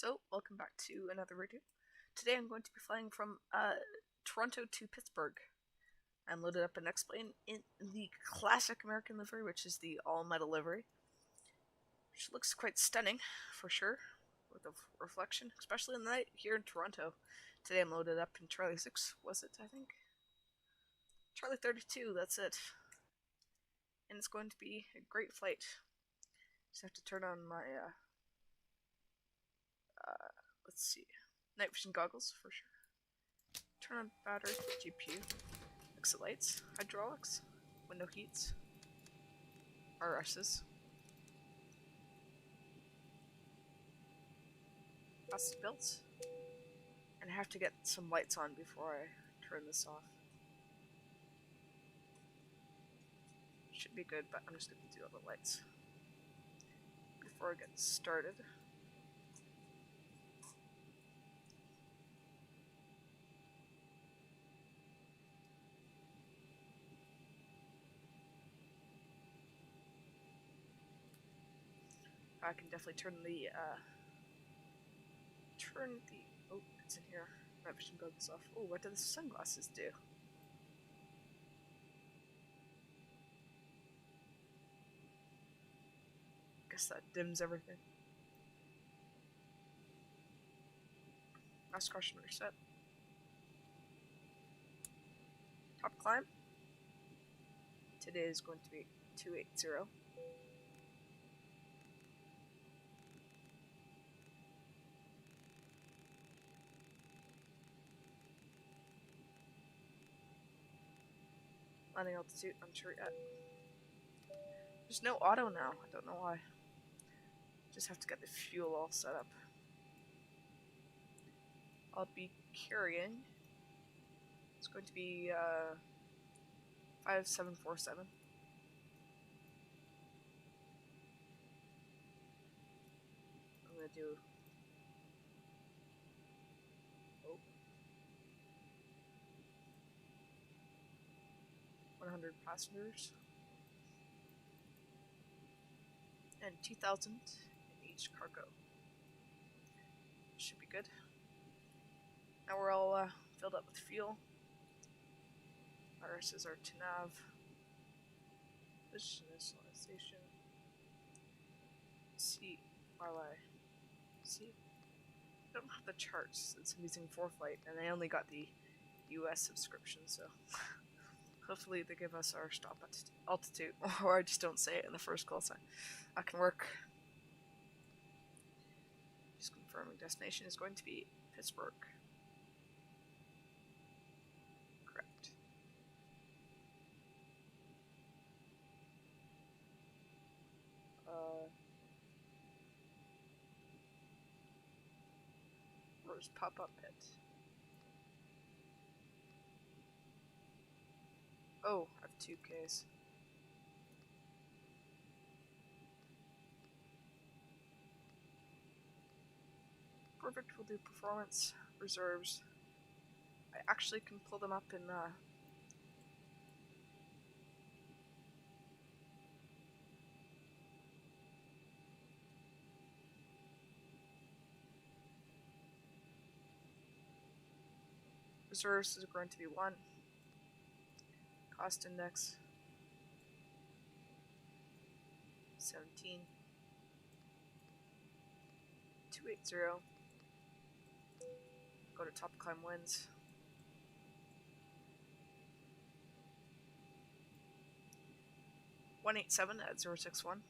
So, welcome back to another video. Today I'm going to be flying from Toronto to Pittsburgh. I'm loaded up an X-Plane in the classic American livery, which is the all-metal livery. Which looks quite stunning, for sure, with the reflection, especially in the night here in Toronto. Today I'm loaded up in Charlie 6, was it, I think? Charlie 32, that's it. And it's going to be a great flight. Just have to turn on my, let's see, night vision goggles, for sure. Turn on battery, GPU, exit lights, hydraulics, window heats, RSs, fast belts, and I have to get some lights on before I turn this off. Should be good, but I'm just going to do all the lights before I get started. I can definitely turn the oh, it's in here. Night vision goggles off. Oh, what do the sunglasses do? Guess that dims everything. Mass caution reset. Top climb. Today is going to be 280. Landing altitude, unsure yet. There's no auto now, I don't know why. Just have to get the fuel all set up. I'll be carrying, it's going to be 5747. I'm going to do 100 passengers and 2,000 in each cargo. Should be good. Now we're all filled up with fuel. RSs are to nav. Position initialization. CYYZ. I don't have the charts since I'm using ForeFlight, and I only got the US subscription, so hopefully they give us our stop altitude, or I just don't say it in the first call sign. I can work. Just confirming destination is going to be Pittsburgh. Correct. Where's pop-up pit? Oh, I have 2Ks. Perfect, we'll do performance, reserves. I actually can pull them up in reserves is going to be 1. Cost index 17. 280. Go to top climb winds. 187 at 061.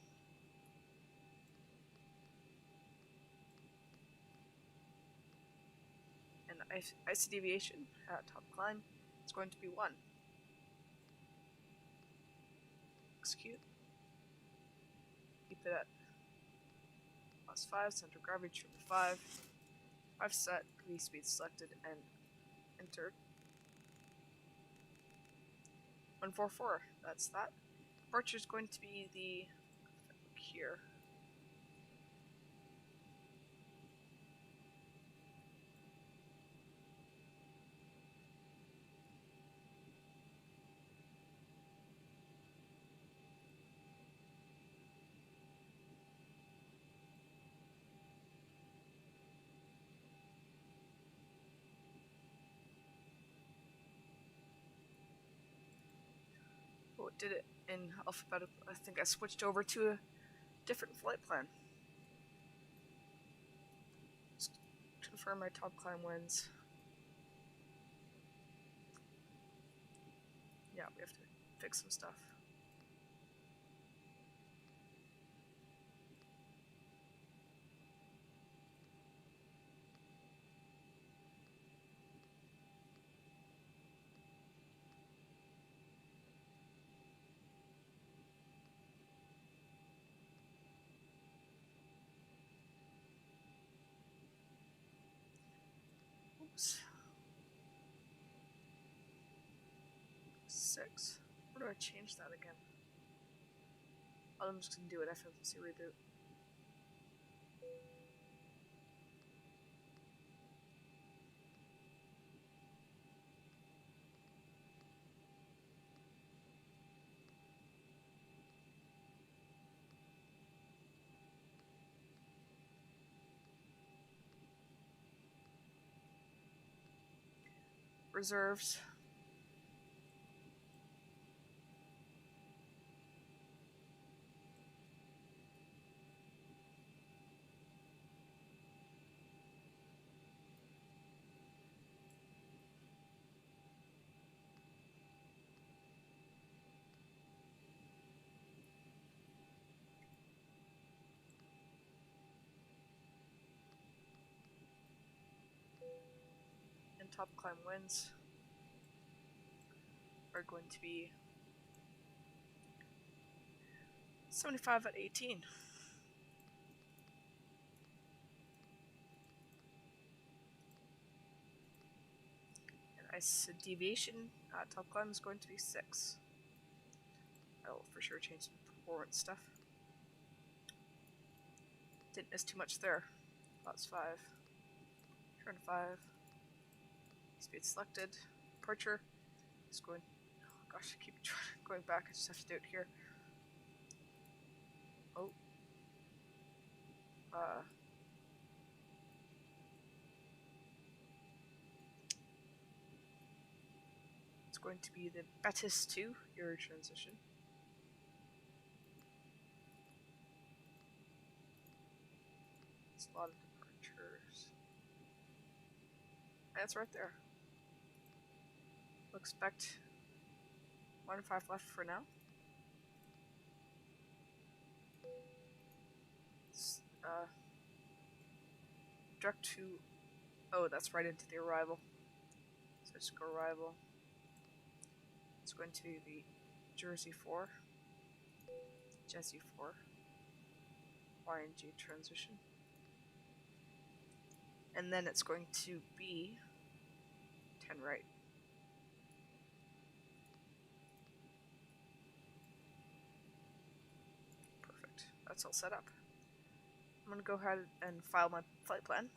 And IC deviation at top climb is going to be 1. Execute. Keep it at +5, center of gravity trim to 5. 5 set, V-speed selected and entered. 144, that's that. Departure is going to be the here. did it in alphabetical. I think I switched over to a different flight plan. Just confirm my top climb wins. Yeah, we have to fix some stuff. Oops. 6. Where do I change that again? Oh, I'm just gonna do an FMC reboot. Reserves. And top climb wins are going to be 75 at 18. And I said deviation top climb is going to be 6. I will for sure change some performance stuff. Didn't miss too much there. That's 5. Turn 5. Speed selected. Departure is going. Oh gosh, I keep going back. I just have to do it here. Oh. It's going to be the Betis 2 Euro transition. It's a lot of departures. That's right there. We'll expect 1 and 5 left for now. Direct to. Oh, that's right into the arrival. So just go arrival. It's going to be the Jersey 4, Jesse 4, YNG transition. And then it's going to be 10 right. Perfect. That's all set up. I'm going to go ahead and file my flight plan.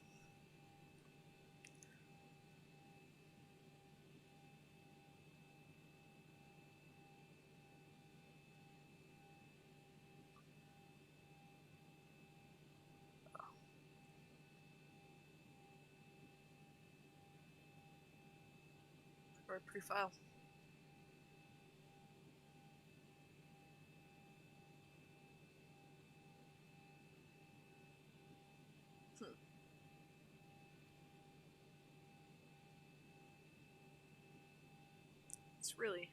Or pre-file. It's really. I'm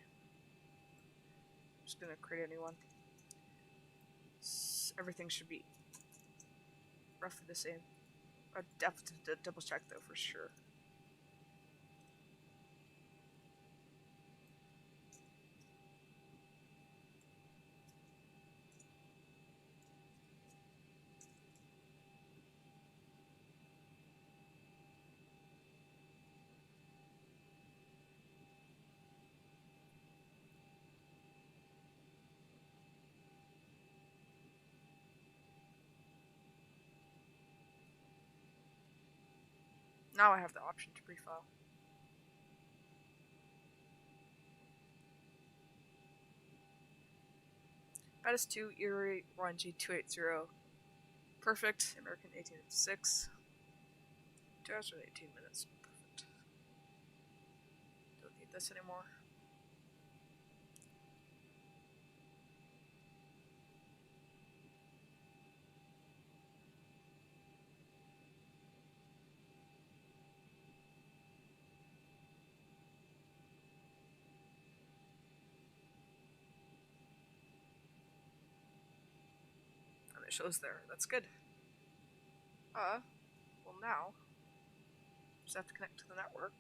just gonna create a new one. Everything should be roughly the same. I'd have to double check though for sure. Now I have the option to pre-file. Betis 2, Erie, YNG 280. Perfect. American 1886. 2 hours and 18 minutes. Perfect. Don't need this anymore. it shows there. That's good. Well now, just have to connect to the network.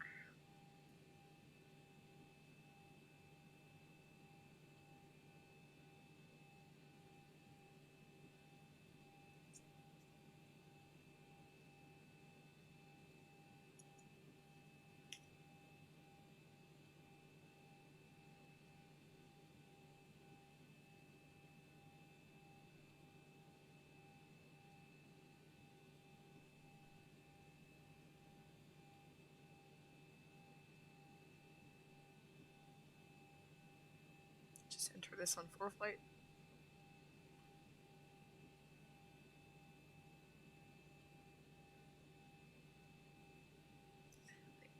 Just enter this on ForeFlight.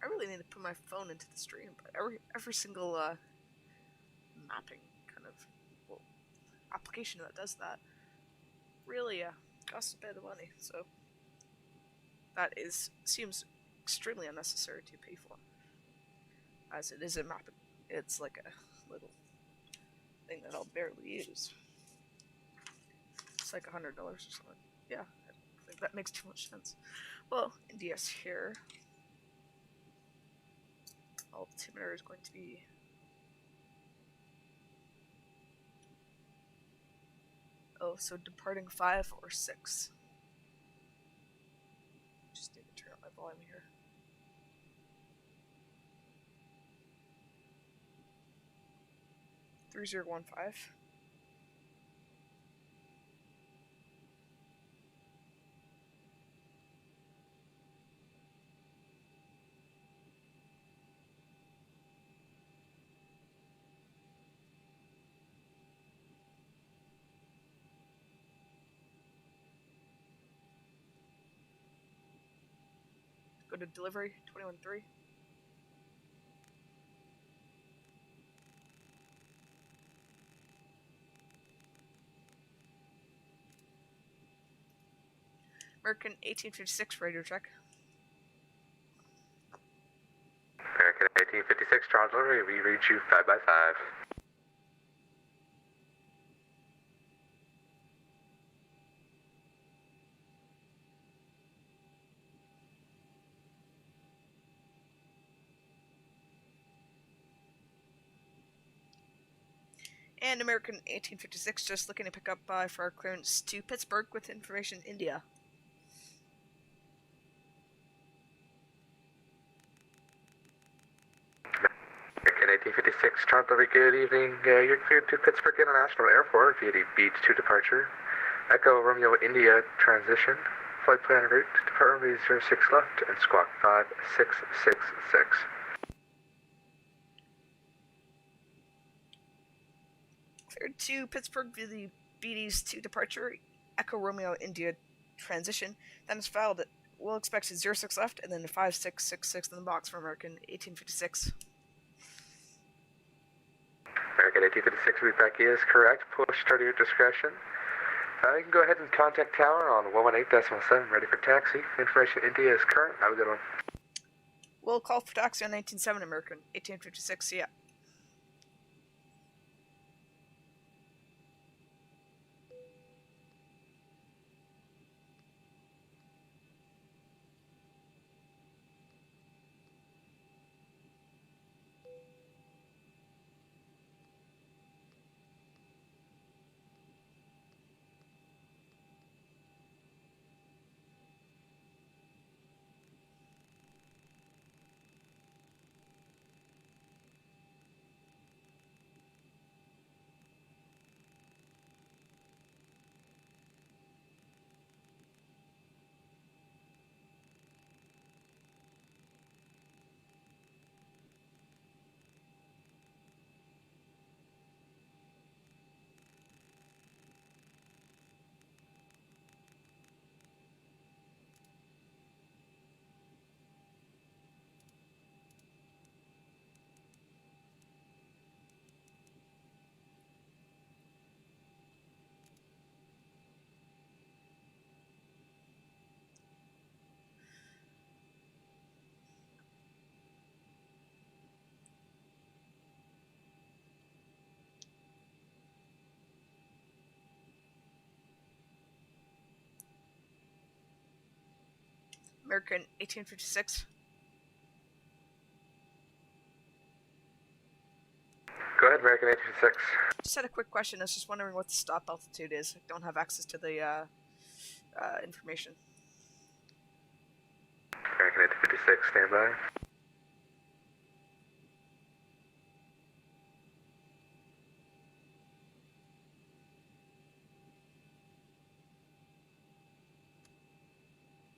I really need to put my phone into the stream, but every single mapping kind of application that does that really costs a bit of money. So that seems extremely unnecessary to pay for, as it is a mapping. It's like a little thing that I'll barely use. It's like $100 or something. Yeah, I think that makes too much sense. Well, India's here. Altimeter is going to be so departing 5 or 6. Just need to turn up my volume here. $3015. Go to delivery 213. American 1856 radio check. American 1856 Charles, we read you 5 by 5. And American 1856 just looking to pick up for our clearance to Pittsburgh with information India. American 1856 Charles, good evening. You're cleared to Pittsburgh International Airport via the beat 2 departure. Echo Romeo India transition. Flight plan route, depart runway 06 left and squawk 5666. Cleared to Pittsburgh via the BD's 2 departure, Echo Romeo India transition. Then it's filed at, we'll expect a 06 left and then a 5666 in the box for American 1856. American 1856 route back is correct. Push start at your discretion. You can go ahead and contact tower on 118.7, ready for taxi. Information India is current. Have a good one. We'll call for taxi on 197 American 1856, yeah. American 1856. Go ahead, American 826. Just had a quick question. I was just wondering what the stop altitude is. I don't have access to the information. American 856, stand by.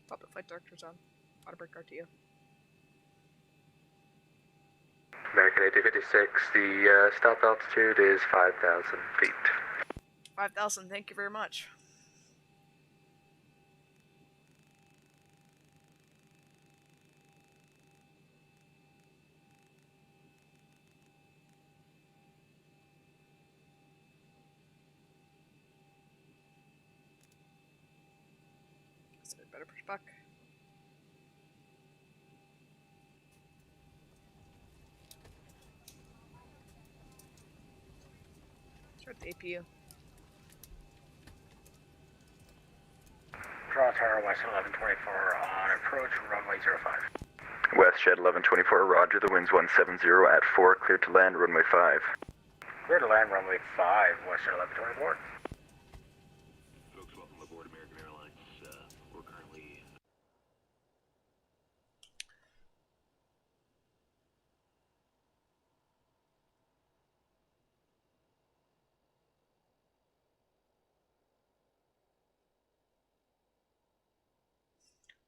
Public flight director's on. Auto break RTO. American 856, the stop altitude is 5,000 feet. 5,000, thank you very much. So we better push back. Start the APU. Draw tower west 1124 on approach runway 05. West Jet 1124, roger, the wind's 170 at 4, clear to land, runway 5. Clear to land runway 5, west Jet 1124. Folks, welcome aboard American Airlines. We're currently...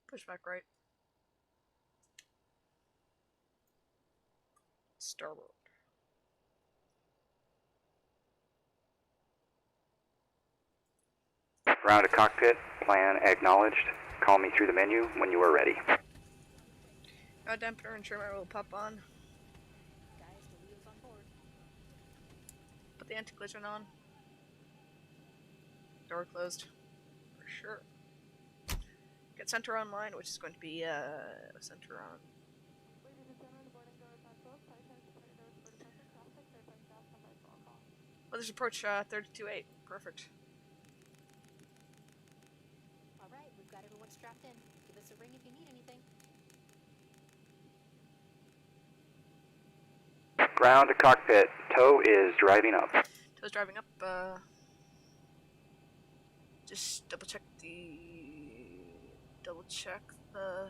Push back right. Starboard. Ground to cockpit, plan acknowledged. Call me through the menu when you are ready. Dampener and trimmer will pop on. Guys, the wheels on board. Put the anti-collision on. Door closed. For sure. Get center online, which is going to be center on. Well, there's approach 32.8. Perfect. Alright, we've got everyone strapped in. Give us a ring if you need anything. Ground to cockpit, tow is driving up. Tow's driving up. Just double check the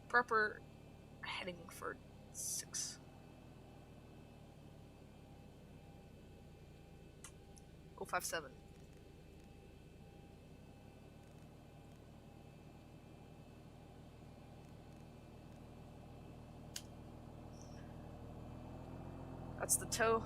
proper heading for 6. Oh, 57. That's the tow.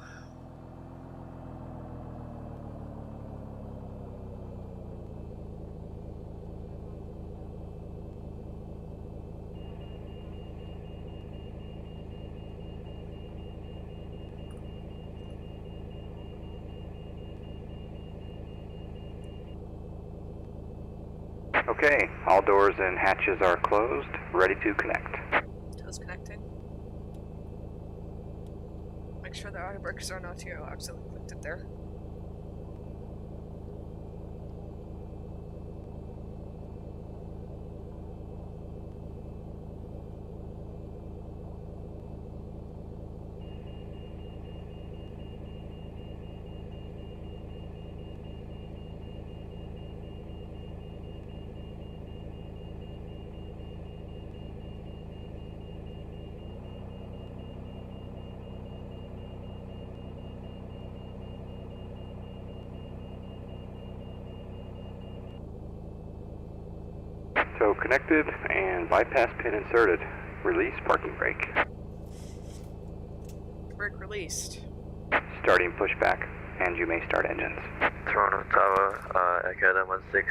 Okay, all doors and hatches are closed, ready to connect. Tow's connecting. Make sure the auto brakes are not here. I accidentally clicked it there. Tow connected and bypass pin inserted. Release parking brake. Brake released. Starting pushback, and you may start engines. Toronto Tower, Echo 16,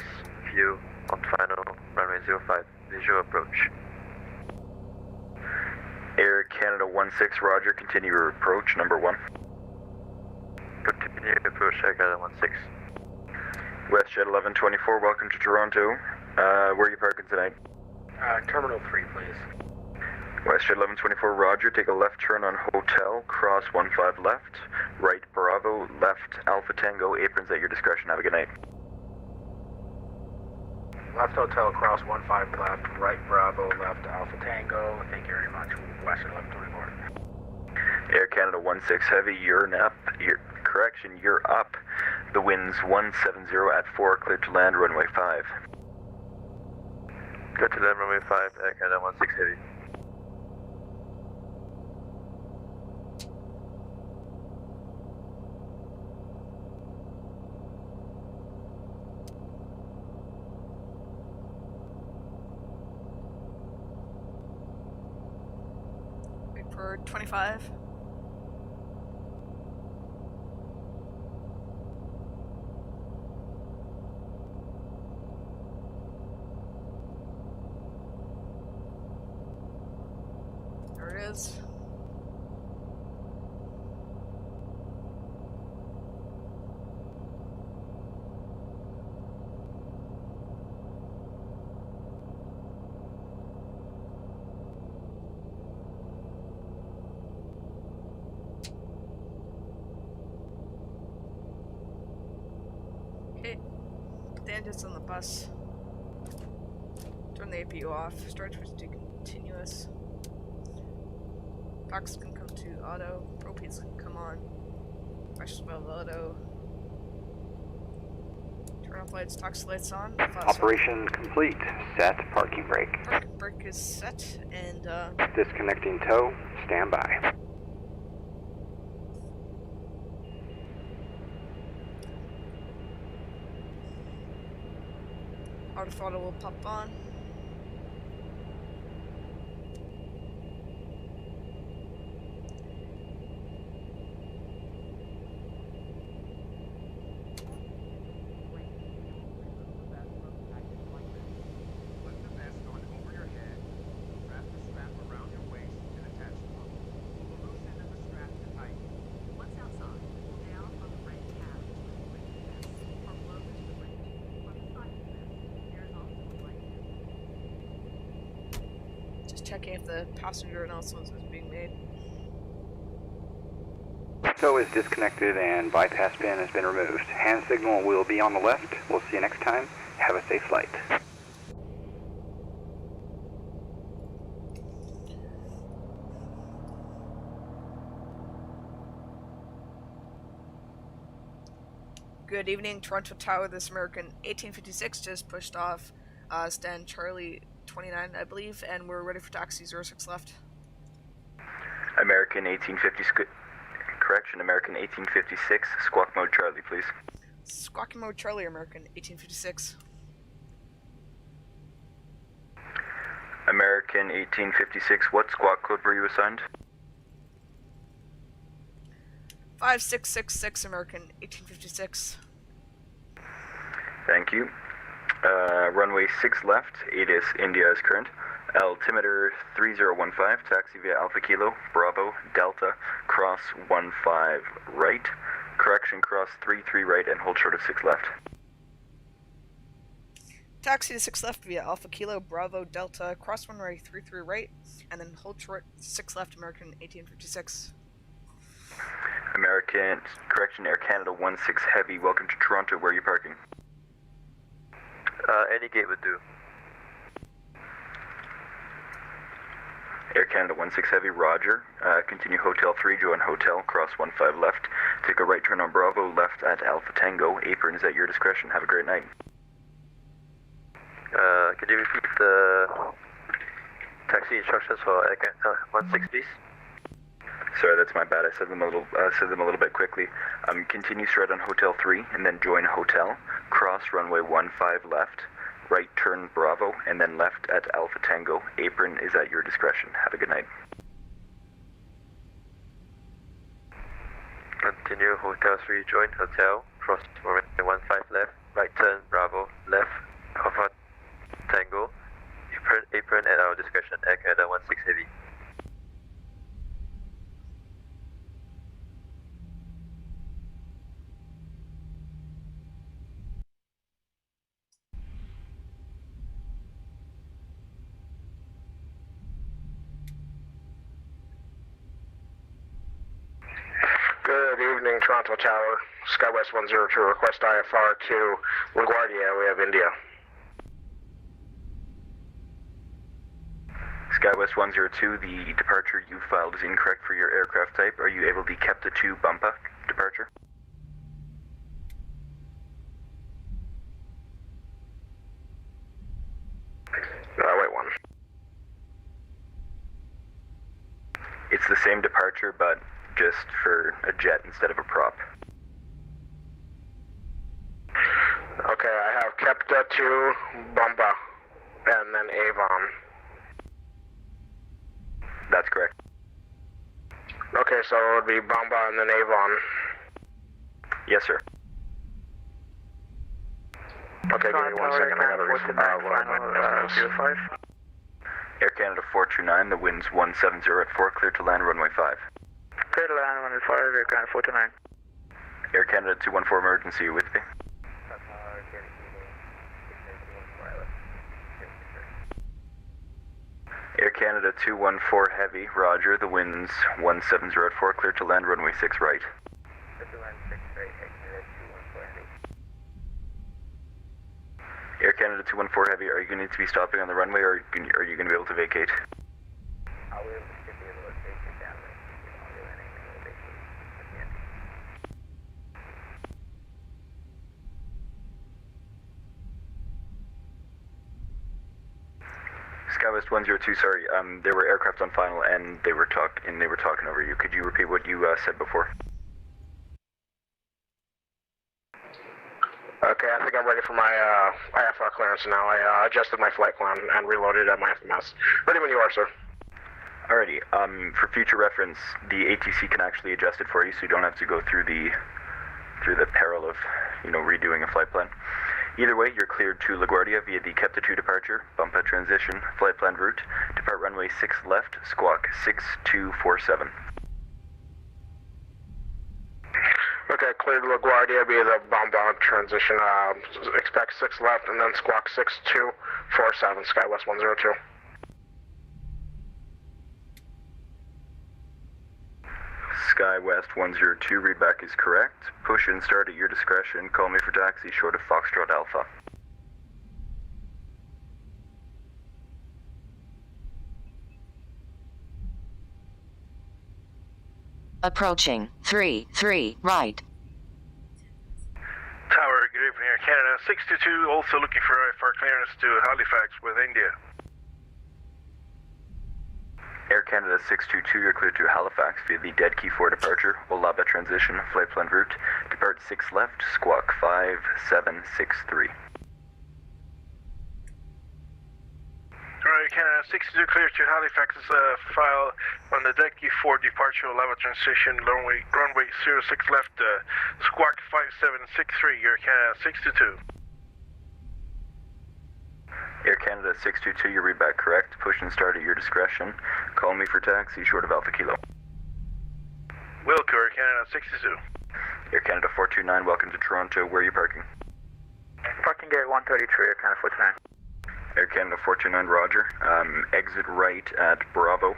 view on final, runway 05, visual approach. Air Canada 16, roger, continue your approach, number 1. Continue approach, Air Canada 16. WestJet 1124, welcome to Toronto. Where are you parking tonight? Terminal 3, please. WestJet 1124, roger, take a left turn on Hotel, cross 15 left, right Bravo, left Alpha Tango, aprons at your discretion, have a good night. Left Hotel, cross 15 left, right Bravo, left Alpha Tango, thank you very much. Western 1124. Air Canada 16 Heavy, you're up. You're up. The wind's 170 at 4, clear to land, runway 5. Go to land, runway 5, Air Canada 16 Heavy. Wait for 25. There it is. Okay, put the engines on the bus. Turn the APU off. Start switch to continuous. Fox can come to auto. Propedes can come on. Pressure valve auto. Turn off lights. Tox lights on. Operation complete. Set parking brake. Parking brake is set and Disconnecting tow. Stand by. auto throttle will pop on. Checking if the passenger announcements is being made. Tow is disconnected and bypass pin has been removed. Hand signal will be on the left. We'll see you next time. Have a safe flight. Good evening, Toronto Tower. This American 1856 just pushed off stand Charlie 29, I believe, and we're ready for taxi 06 left. American 1850, correction, American 1856, squawk mode Charlie, please. Squawking mode Charlie, American 1856. American 1856, what squawk code were you assigned? 5666, American 1856. Thank you. Runway 6 left, ATIS India is current. Altimeter 3015, taxi via Alpha Kilo, Bravo, Delta, cross 15 right. Correction, cross 33 right and hold short of 6 left. Taxi to 6 left via Alpha Kilo, Bravo, Delta, cross runway 33 right, and then hold short 6 left, American 1856. American, correction, Air Canada 16 Heavy, welcome to Toronto, where are you parking? Any gate would do. Air Canada 16 Heavy, roger. Continue Hotel 3, join Hotel, cross 15 left. Take a right turn on Bravo, left at Alpha Tango. Apron is at your discretion. Have a great night. Could you repeat the taxi instructions for Air Canada 16, please? Sorry, that's my bad. I said them a little bit quickly. Continue straight on Hotel 3, and then join Hotel. Cross runway 15 left. Right turn Bravo, and then left at Alpha Tango. Apron is at your discretion. Have a good night. Continue Hotel 3, join Hotel. Cross runway 15 left. Right turn Bravo, left Alpha Tango. Apron at our discretion. Air Canada 16 Heavy. Good evening, Toronto Tower. SkyWest 102, request IFR to LaGuardia. We have India. SkyWest 102, the departure you filed is incorrect for your aircraft type. Are you able to kept the 2 Bumpa departure? Wait one. It's the same departure, but just for a jet instead of a prop. Okay, I have Kepta to Bumba, and then Avon. That's correct. Okay, so it would be Bumba and then Avon. Yes, sir. Okay, give me 1 second, I gotta read my Air Canada 429, the wind's 170 at 4, clear to land runway 5. Clear to land runway 5, Air Canada 429. Air Canada 214 emergency, you with me? Air Canada 214 heavy, roger, the wind's 170 at 4, clear to land runway 6 right. Air Canada 214 heavy, are you going to need to be stopping on the runway, or are you going to be able to vacate? SkyWest 102, sorry, there were aircraft on final and they were talking over you. Could you repeat what you said before? Okay, I think I'm ready for my IFR clearance now. I adjusted my flight plan and reloaded at my FMS. Ready when you are, sir. Alrighty, for future reference, the ATC can actually adjust it for you, so you don't have to go through the peril of, redoing a flight plan. Either way, you're cleared to LaGuardia via the Kepta 2 departure, Bumpa transition, flight plan route, depart runway 6 left, squawk 6247. Okay, cleared LaGuardia via the Bomba transition. Expect 6 left and then squawk 6247, SkyWest 102. SkyWest 102, readback is correct. Push and start at your discretion. Call me for taxi short of Foxtrot Alpha. Approaching 3-3 right. Tower, good evening, Air Canada 622, also looking for clearance to Halifax with India. Air Canada 622, you're cleared to Halifax via the Dead Key 4 departure, Olaba transition, flight plan route, depart 6 left, squawk 5763. Alright, Canada 62, clear to Halifax file on the Dead Key 4 departure, Olaba transition, runway 06 left, squawk 5763, Air Canada 622. Air Canada 622, your readback correct. Push and start at your discretion. Call me for taxi short of Alpha Kilo. Wilco, Air Canada 62. Air Canada 429, welcome to Toronto. Where are you parking? Parking gate 133, Air Canada 429. Air Canada 429, roger. Exit right at Bravo,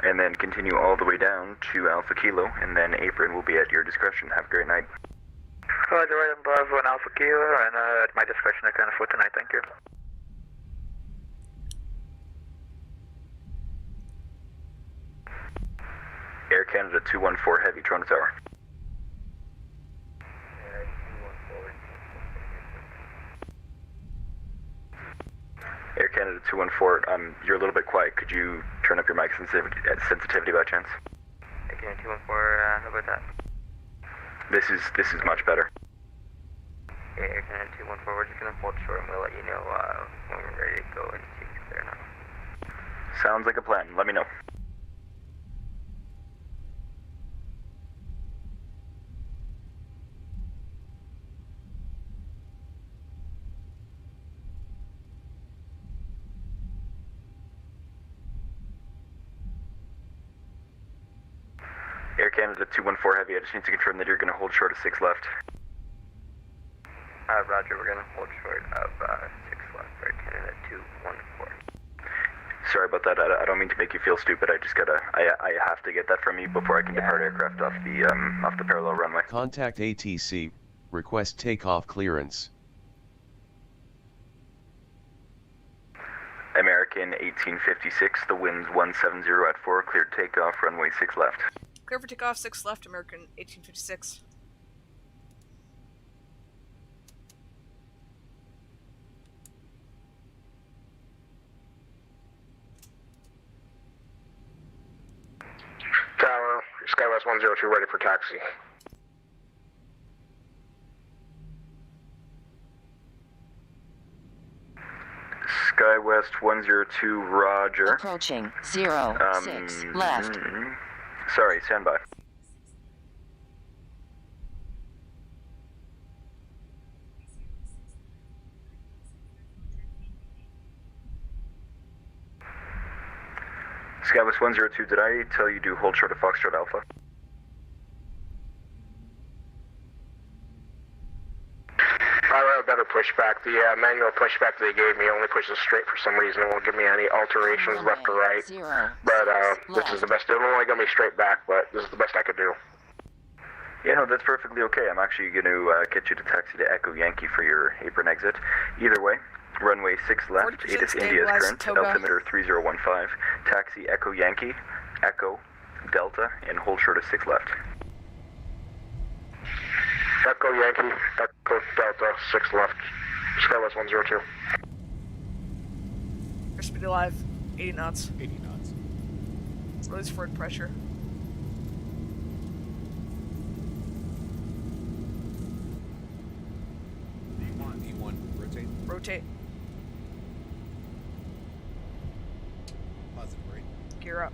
and then continue all the way down to Alpha Kilo, and then apron will be at your discretion. Have a great night. Roger, right on Bravo and Alpha Kilo, and at my discretion, Air Canada 429, thank you. Air Canada 214 Heavy, Toronto Tower. Air Canada 214, you're a little bit quiet. Could you turn up your mic sensitivity by chance? Air Canada 214, how about that? This is much better. Okay, Air Canada 214, we're just gonna hold short and we'll let you know when we're ready to go and see if it's there or not. Sounds like a plan. Let me know. Air Canada 214 Heavy, I just need to confirm that you're going to hold short of 6 left. Roger, we're gonna hold short of 6 left, Air Canada 214. Sorry about that. I don't mean to make you feel stupid. I just gotta. I have to get that from you before I can depart aircraft off the parallel runway. Contact ATC. Request takeoff clearance. American 1856, the wind's 170 at 4, cleared takeoff, runway 6 left. Clear for takeoff, 6 left, American 1856. Tower, SkyWest 102 ready for taxi. SkyWest 102, roger. Approaching 06 left. Sorry, stand by. SkyWest 102, did I tell you to hold short of Foxtrot Alpha? I better pushback. The manual pushback they gave me only pushes straight for some reason. It won't give me any alterations left or right. But this is the best. It'll only give me straight back, but this is the best I could do. Yeah, no, that's perfectly okay. I'm actually going to get you to taxi to Echo Yankee for your apron exit. Either way, runway 6 left, ATIS India is current, altimeter 3015. Taxi Echo Yankee, Echo Delta, and hold short of 6 left. Echo Yankee, Echo Delta, 6 left. SkyWest 102. Airspeed alive, 80 knots. 80 knots. Release forward pressure. E1, rotate. Rotate. Positive rate. Gear up.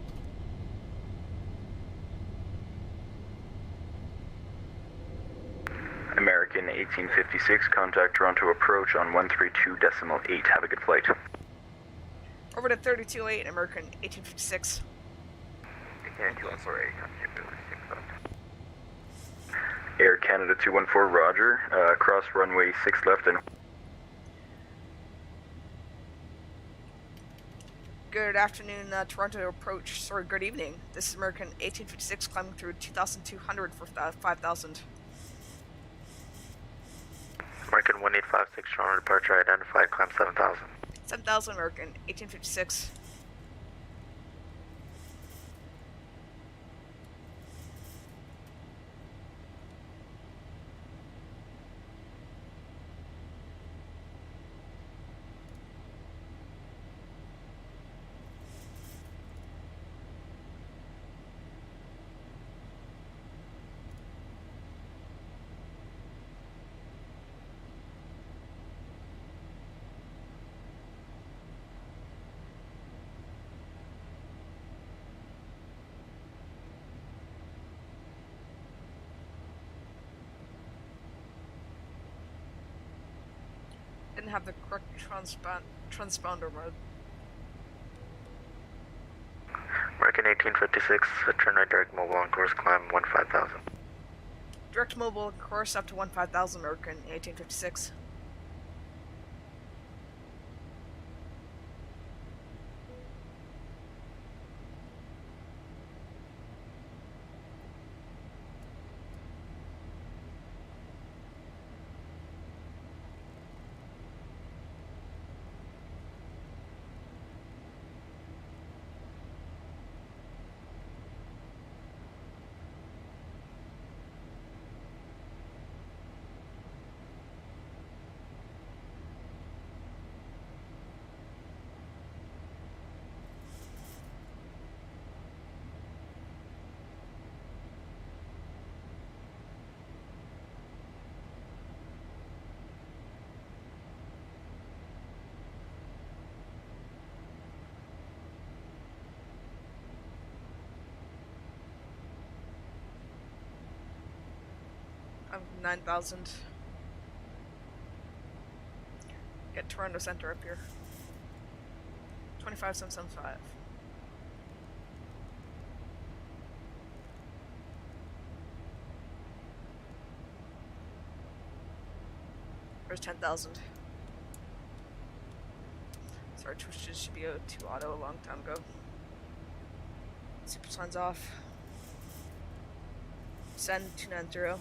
American 1856, contact Toronto approach on 132.8. Have a good flight. Over to 3208, American 1856. Air Canada 214, roger. Cross runway 6 left and... Good afternoon, Toronto approach. Sorry, good evening. This is American 1856 climbing through 2,200 for 5,000. American 1856, Toronto departure identified, climb 7,000. 7,000, American 1856. Didn't have the correct transponder mode. American 1856, turn right direct mobile on course, climb 15,000. Direct mobile course up to 15,000, American 1856. I'm 9,000. Get Toronto Center up here. 25,775. There's 10,000. Sorry, twitches should be to auto a long time ago. Super signs off. Send 290.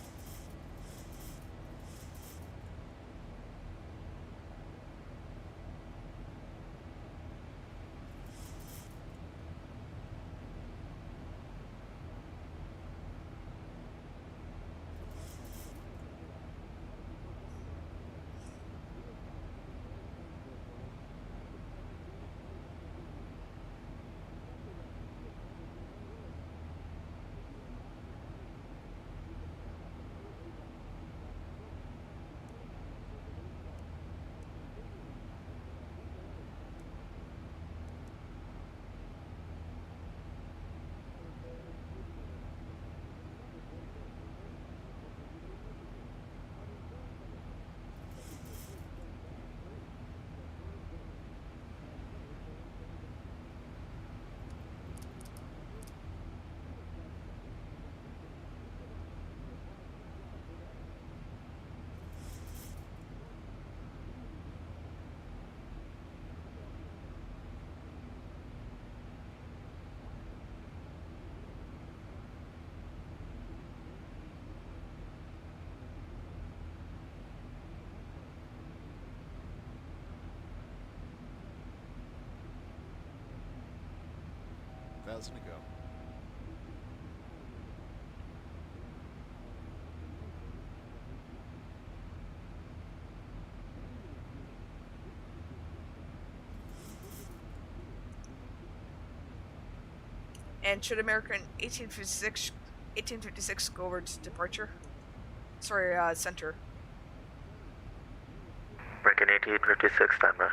1,000 to go. And should American 1856 go over to departure? Sorry, center. American 1856, standby.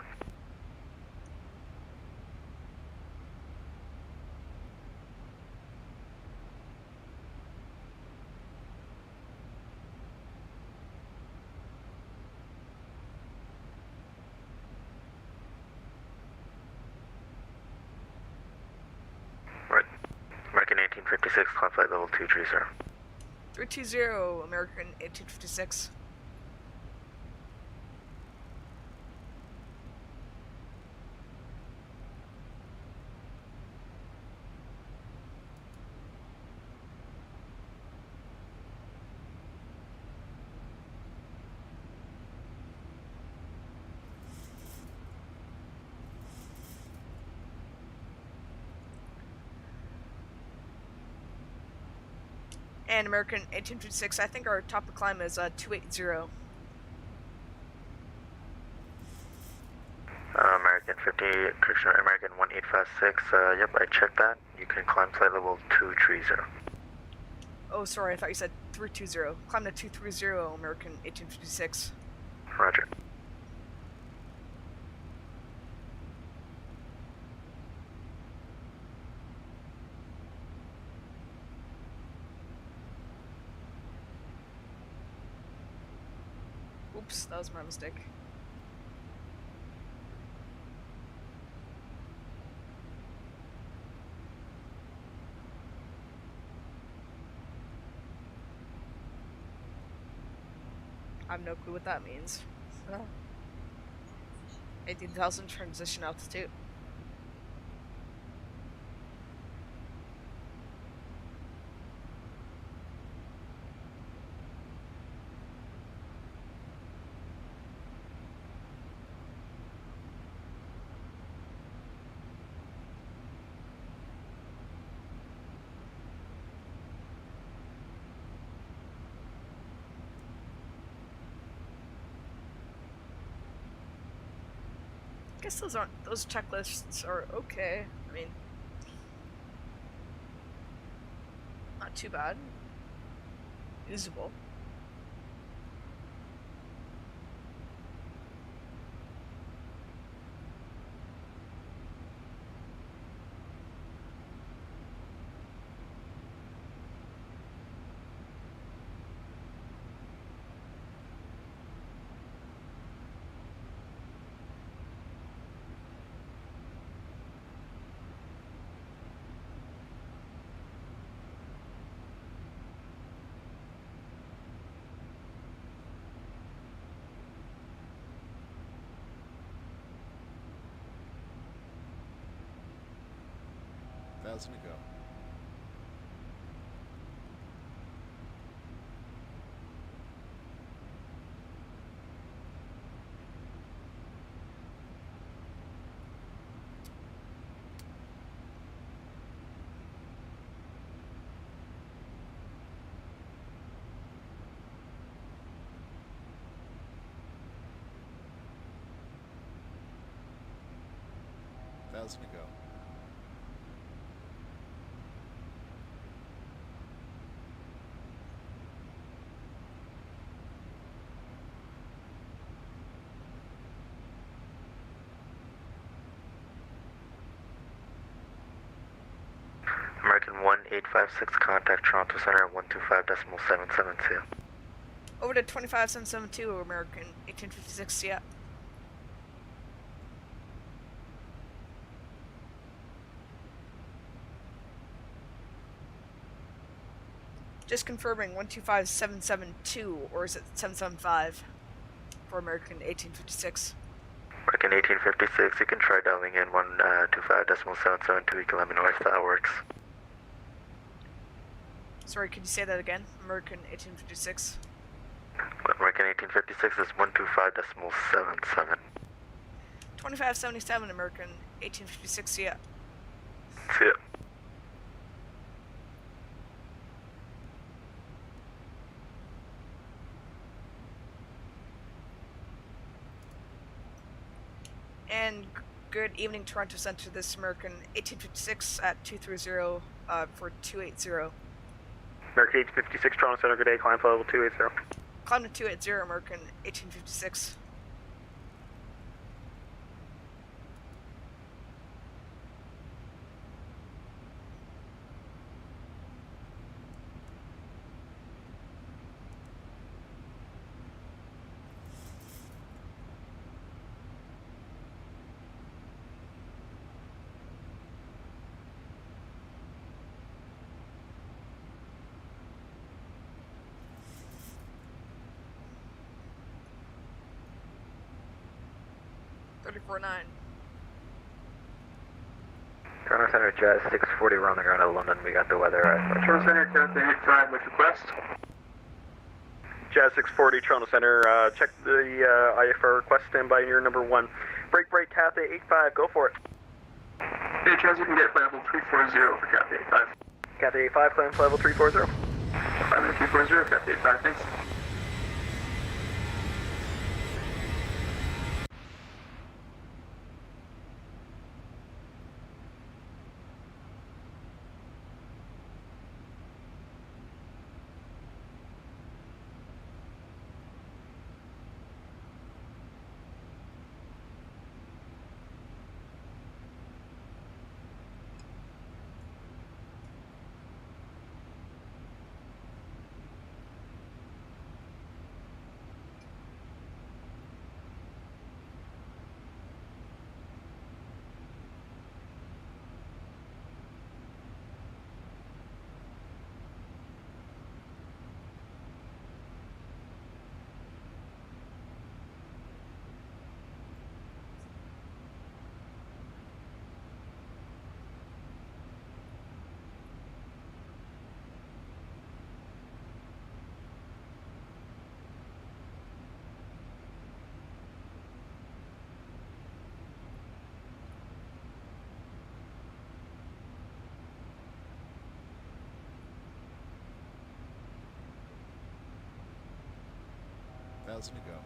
Right. American 1856, climb flight level 230. 320, American 1856. And American 1856, I think our top of climb is 280. American 50, correction, American 1856, yep, I checked that. You can climb flight level 230. Oh, sorry, I thought you said 320. Climb to 230, American 1856. Roger. Oops, that was my mistake. I have no clue what that means. 18,000 transition altitude. I guess those checklists are okay. I mean, not too bad. Usable. To go. To go. American 1856, contact Toronto Center 125.772. Over to 25772, American 1856, yeah. Just confirming 125772, or is it 775 for American 1856? American 1856, you can try dialing in 125.772. You can let me know if that works. Sorry, could you say that again? American 1856. American 1856 is 125.77. 2577, American 1856, yeah. See ya. And good evening, Toronto Center. This is American 1856 at 230 for 280. American 1856, Toronto Center, good day, climb to level 280. Climb to 280, American 1856. $34.9. Toronto Center, Jazz 640, we're on the ground out of London. We got the weather at Toronto Center, Cathay 85, which request? Jazz 640, Toronto Center, check the IFR request, stand by near number 1. Break, Cathay 85, go for it. Hey, Jazz, you can get level 340 for Cathay 85. Cathay 85, climb to level 340. Climb to 340, Cathay 85, thanks. Thousand to go.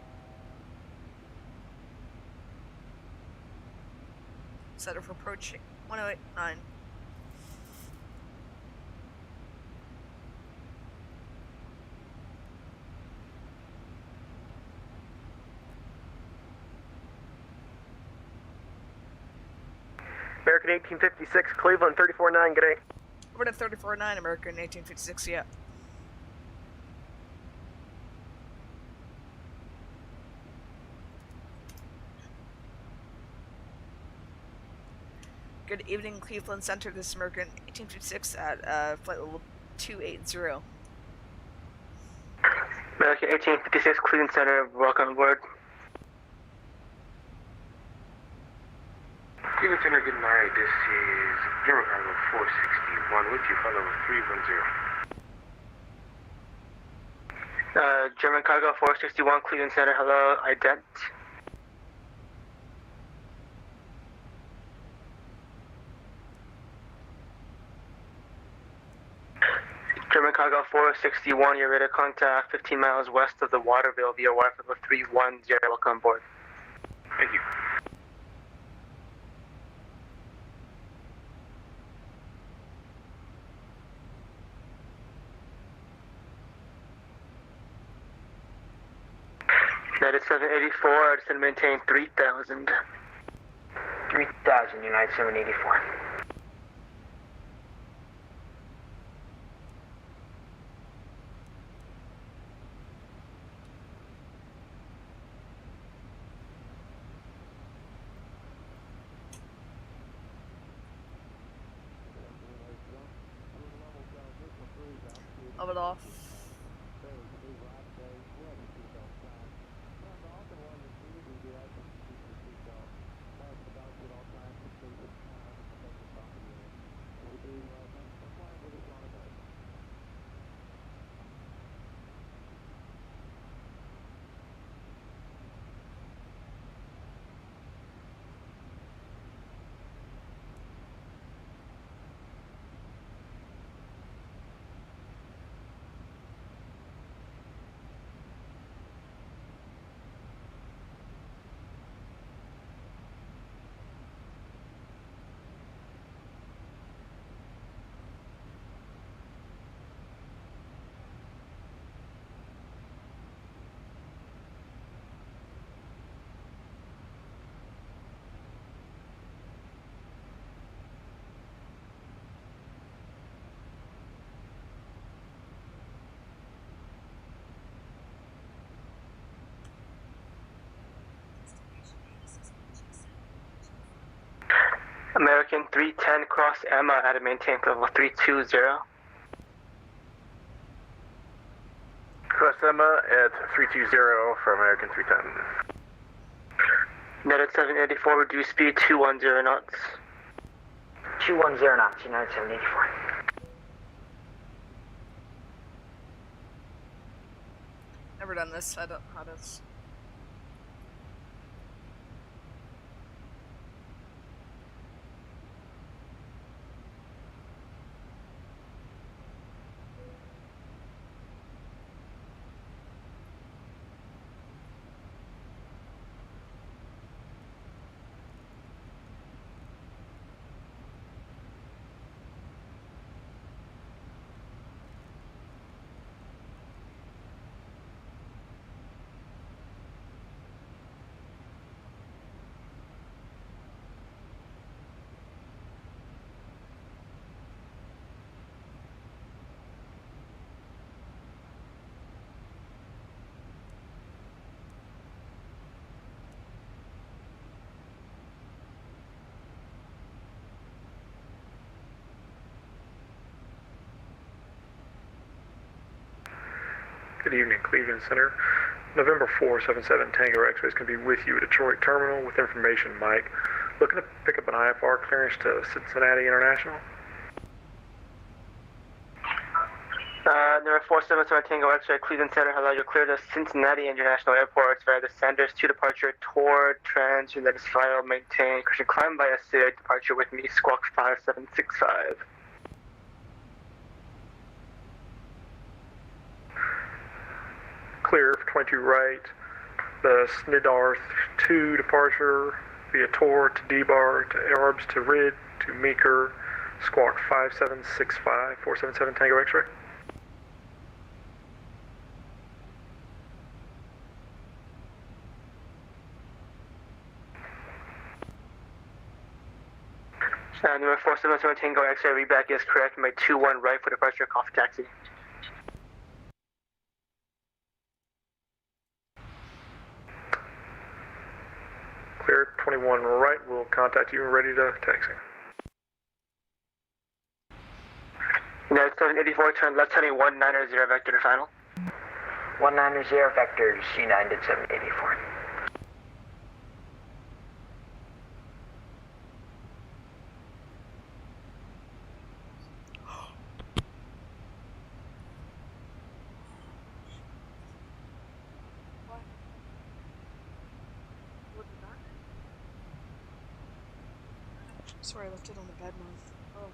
Set up for approaching 1089. American 1856, Cleveland 34-9, good day. Over to 34.9, American 1856, yeah. Good evening, Cleveland Center. This is American 1856 at flight level 280. American 1856, Cleveland Center, welcome aboard. Cleveland Center, good night. This is German Cargo 461 with you, follow 310. German Cargo 461, Cleveland Center, hello, ident. German Cargo 461, you're ready to contact 15 miles west of the Waterville via Wi-Fi level 310, welcome aboard. Thank you. United 784, I just maintain 3,000. 3,000, United 784. Level it off. American 310 cross Emma at a maintain level 320. Cross Emma at 320 for American 310. United 784, reduce speed 210 knots. 210 knots, United 784. Never done this. I don't know how to. Good evening, Cleveland Center. November 477 Tango X-Rays can be with you at Detroit Terminal with information, Mike. Looking to pick up an IFR clearance to Cincinnati International? Number 477 Tango X-Ray, Cleveland Center, hello, you're clear to Cincinnati International Airport via the Sanders 2 departure toward Trans United File, maintain Christian climb by SCA departure with me, squawk 5765. Clear for 22 right, the Snidar 2 departure via Tor to D-Bar to Arabs to Rid to Meeker, squawk 5765, 477 Tango X-Ray. Number 477 Tango X-Ray, reback is correct, my 21 right for departure, call for taxi. Clear 21 right, we'll contact you and ready to taxi. United 784, turn left heading 190 vector to final. 190 vectors, United 784. Sorry, I left it on the bed mouth. Oh.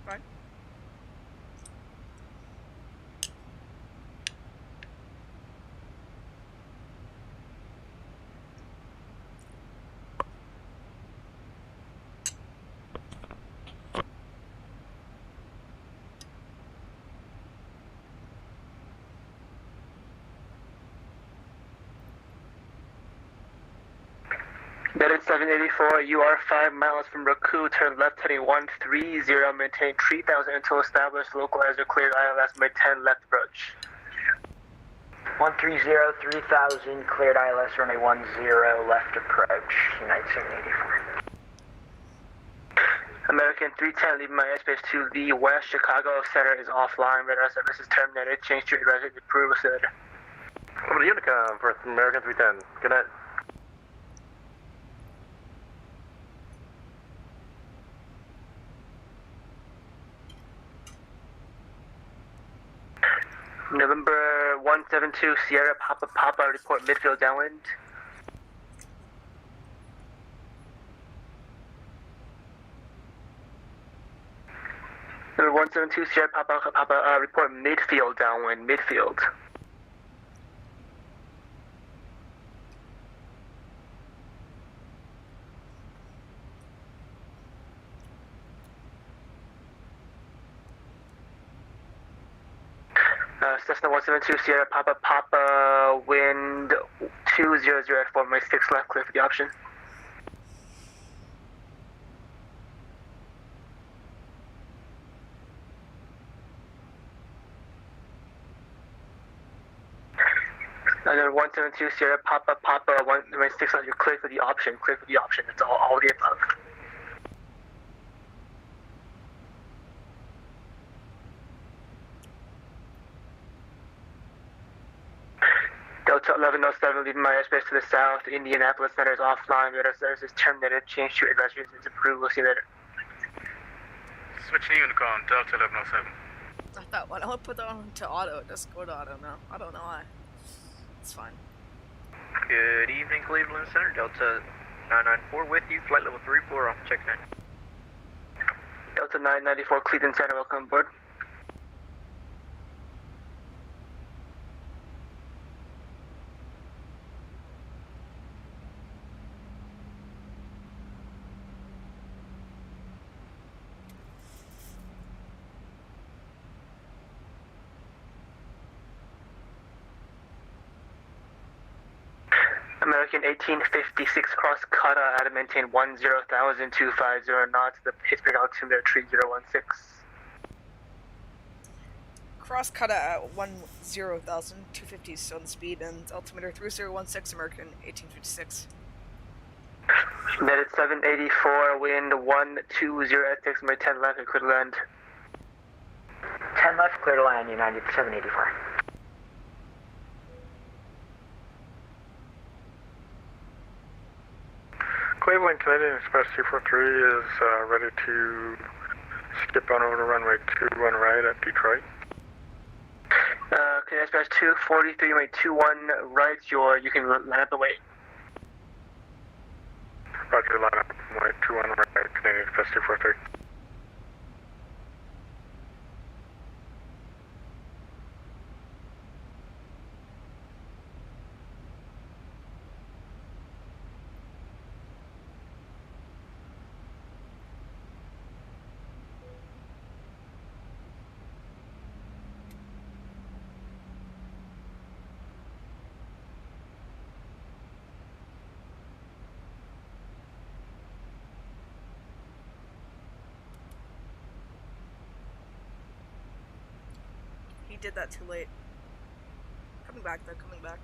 Fine. United 784, you are 5 miles from Raku, turn left heading 130, maintain 3000 until established, localizer cleared ILS, mid 10 left approach. 130, 3000, cleared ILS, runway 10, left approach, United 784. American 310, leaving my airspace to the west, Chicago Center is offline, radar service is terminated, change to resident approval said. Over to Unicom for American 310, good night. November 172, Sierra Papa, report midfield downwind. Number 172, Sierra Papa, report midfield downwind, midfield. Cessna 172, Sierra Papa, wind 200 at 4, my 6 left, clear for the option. Under 172 Sierra Papa 196 on you clear for the option. That's all of the above. Delta 1107 leaving my airspace to the south. Indianapolis Center is offline. Radar service is terminated. Change to address is approved. We'll see you later. Switching Unicon, Delta 1107. I thought when I would put that on to auto, it just go to auto now. I don't know why. It's fine. Good evening, Cleveland Center. Delta 994 with you. Flight level 34 off check 9. Delta 994 Cleveland Center, welcome aboard. American 1856 cross Kata at maintain 10,250 knots. The Pittsburgh altimeter 3016. Cross Kata at 10,250 on the speed and altimeter 3016 American 1856. Net at 784, wind 120 at 6, my 10 left, clear to land. 10 left, clear to land, United 784. Cleveland Canadian Express 243 is ready to skip on over to runway 21 right at Detroit. Canadian Express 243, runway 21 right, you can land up the way. Roger, line up runway 21 right, Canadian Express 243. He did that too late. Coming back though, coming back.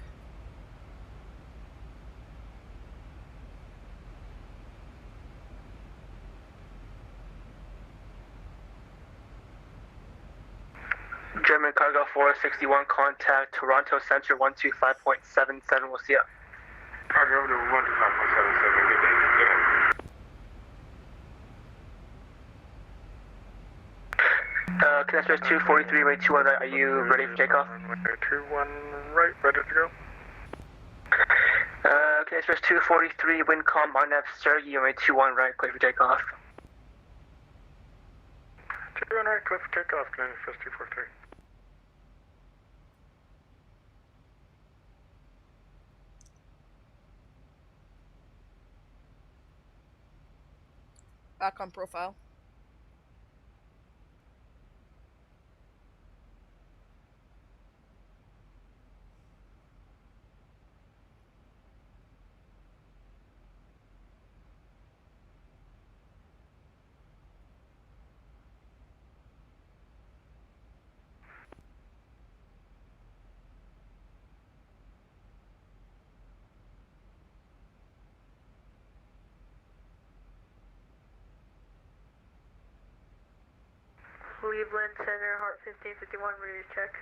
German Cargo 461, contact Toronto Center 125.77, we'll see ya. Cargo to 125.77, good day. Canadian Express 243, runway 21 right, are you ready for takeoff? Runway 21 right, ready to go. Canadian Express 243, wind calm on F, Sergey, runway 21 right, clear for takeoff. 21 right, clear for takeoff, Canadian Express 243. Back on profile. Cleveland Center, Heart 1551, ready to check.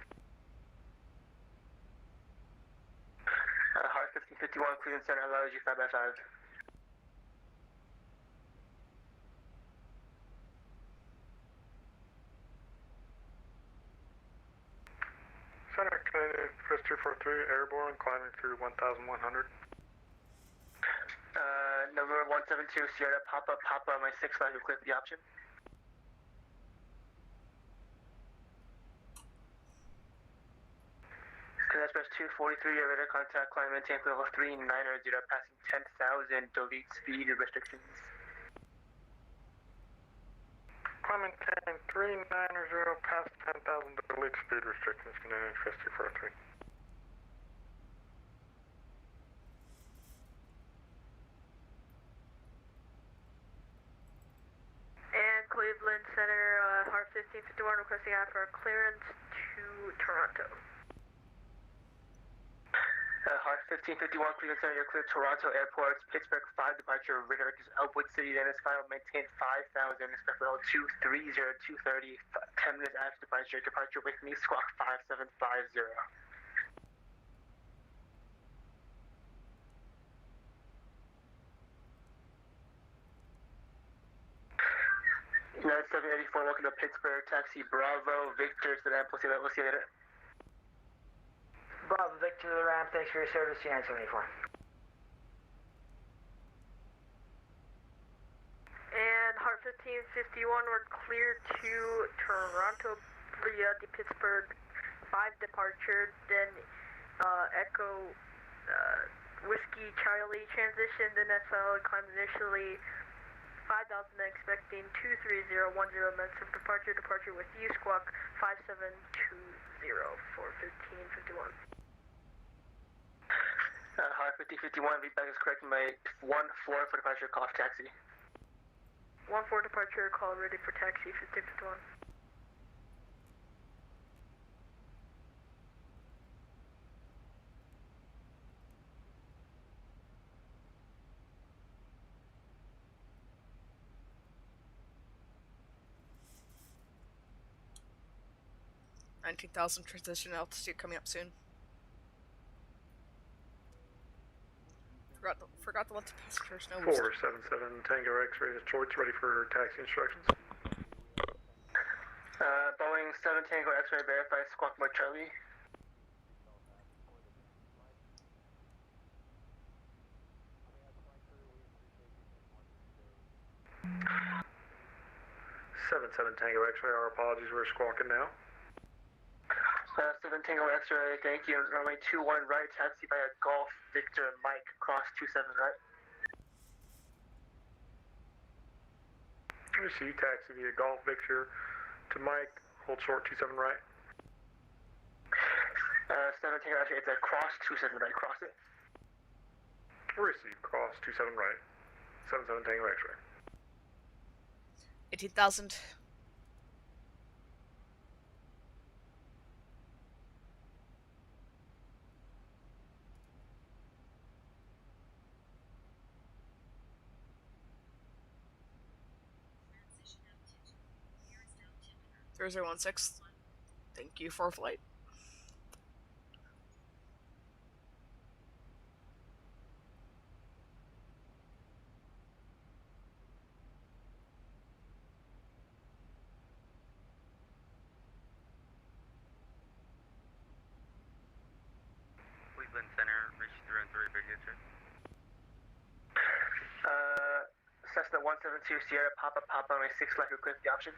Heart 1551, Cleveland Center, hello, G 5x5. Center, Canadian Express 243, airborne, climbing through 1,100. Number 172, Sierra Papa, my 6 line, you clear for the option. Canadian Express 243, your radar contact, climb maintain level 390, passing 10,000, delete speed restrictions. Climb maintain 390, past 10,000, delete speed restrictions, Canadian Express 243. And Cleveland Center, Heart 1551, requesting after clearance to Toronto. 1551 Cleveland Center, you're clear Toronto Airport, Pittsburgh 5 departure, redirect is Elwood City, then it's final, maintain 5,000, expect level 230, 230, 10 minutes after departure with me, squawk 5750. United 784, welcome to Pittsburgh, taxi Bravo, Victor to the ramp, we'll see you later. Bravo, Victor to the ramp, thanks for your service, United 74. And Heart 1551, we're clear to Toronto via the Pittsburgh 5 departure, then Echo Whiskey Charlie transition, then SL climb initially 5,000, expecting 23010 minutes of departure with you, squawk 5720 for 1551. Heart 1551, feedback is correct, my 1-4 for departure, call for taxi. 1-4 departure, call ready for taxi, 1551. $19,000 transition altitude coming up soon. Forgot to let the passengers know. 477 Tango X-ray Detroit's ready for taxi instructions. Boeing 7 Tango X-ray verify squawk mode Charlie. Seven Tango X-ray, our apologies, we're squawking now. 7 Tango X-ray, thank you. Runway 21 right, taxi by a Golf Victor Mike, cross 27 right. Receive taxi via Golf Victor to Mike, hold short 27 right. 7 Tango X-ray, it's a cross 27 right, cross it. Receive cross 27 right. 77 Tango X-ray. 18,000. Thursday 16. Thank you for flight. Cleveland Center, reach 313, big hit check. Cessna 172 Sierra, Papa, on a 6 left, request the option.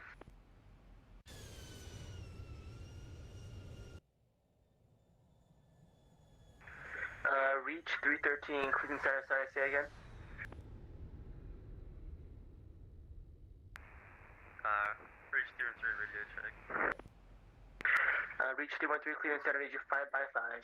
Reach 313, Cleveland Center, sorry, say again. Reach 313, radio check. Reach 313, Cleveland Center, need you 5x5.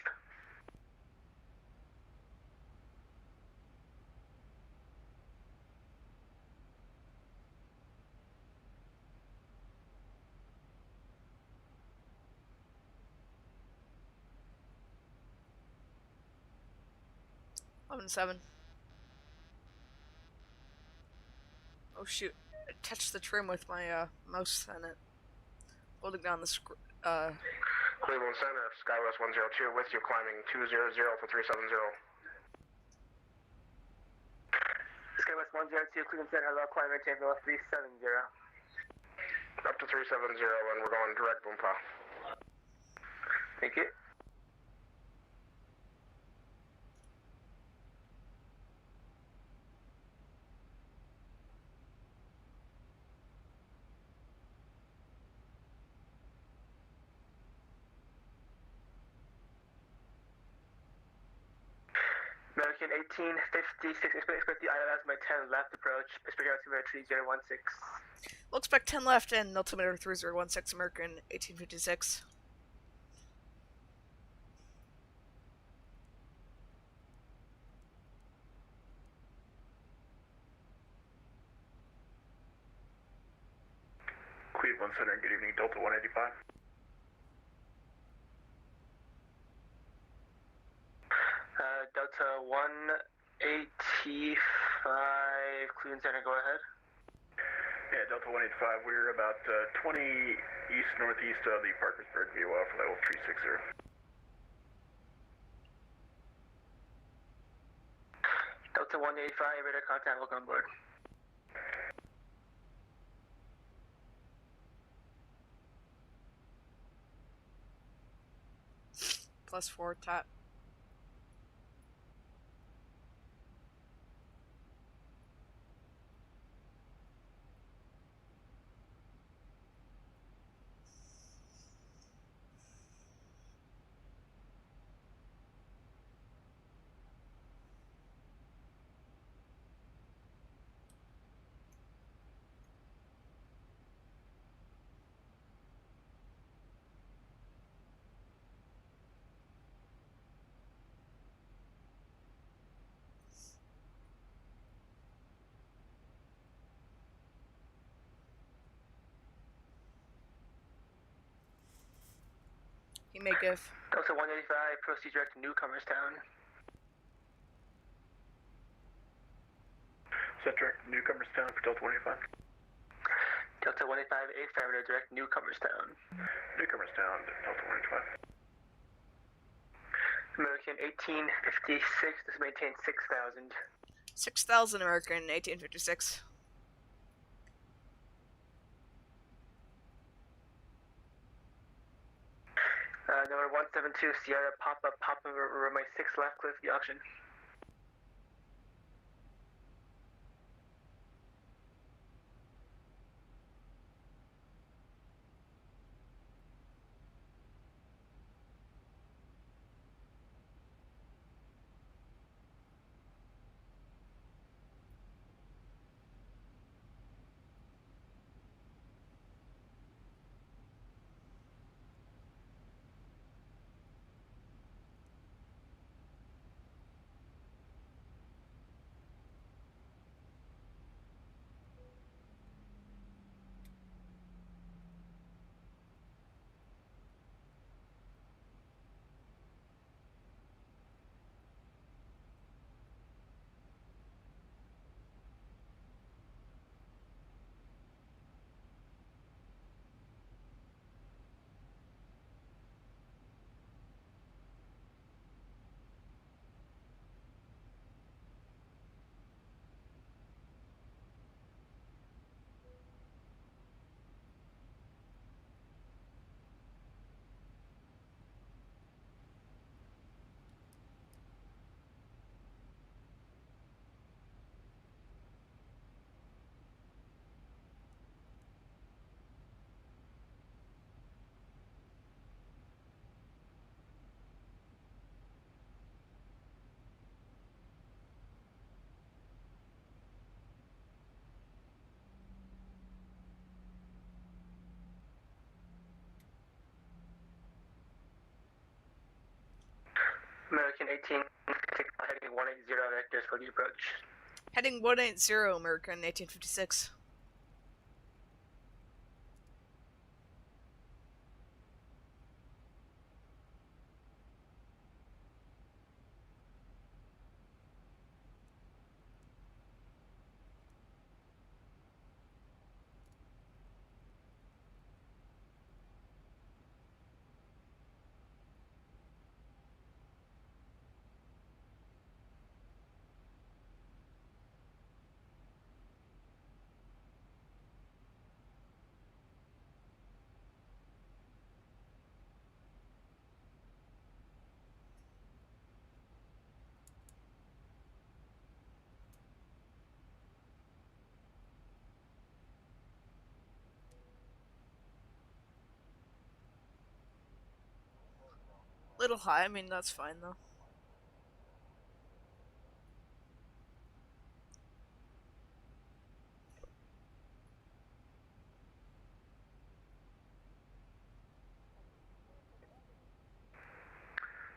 I'm in 7. Oh shoot. I touched the trim with my mouse and it holding down the Cleveland Center, SkyWest 102 with you, climbing 200 for 370. SkyWest 102, Cleveland Center, hello, climb maintain below 370. Up to 370 and we're going direct boom pow. Thank you. American 1856, expect the ILS my 10 left approach, Pittsburgh altimeter 3016. We'll expect 10 left and altimeter 3016, American 1856. Cleveland Center, good evening, Delta 185. Delta 185, Cleveland Center, go ahead. Yeah, Delta 185, we're about 20 east-northeast of the Parkersburg VOL for level 360. Delta 185, radar contact, welcome on board. +4 top. He may give. Delta 185, proceed direct to Newcomerstown. Set direct Newcomerstown for Delta 185. Delta 185, affirmative, direct Newcomerstown. Newcomerstown, Delta 185. American 1856, this maintains 6,000. 6,000 American 1856. Number 172, Sierra, Papa, runway 6 left, clear for the auction. American 18, heading 180 vectors for the approach. Heading 180 American 1856. Little high, I mean, that's fine though.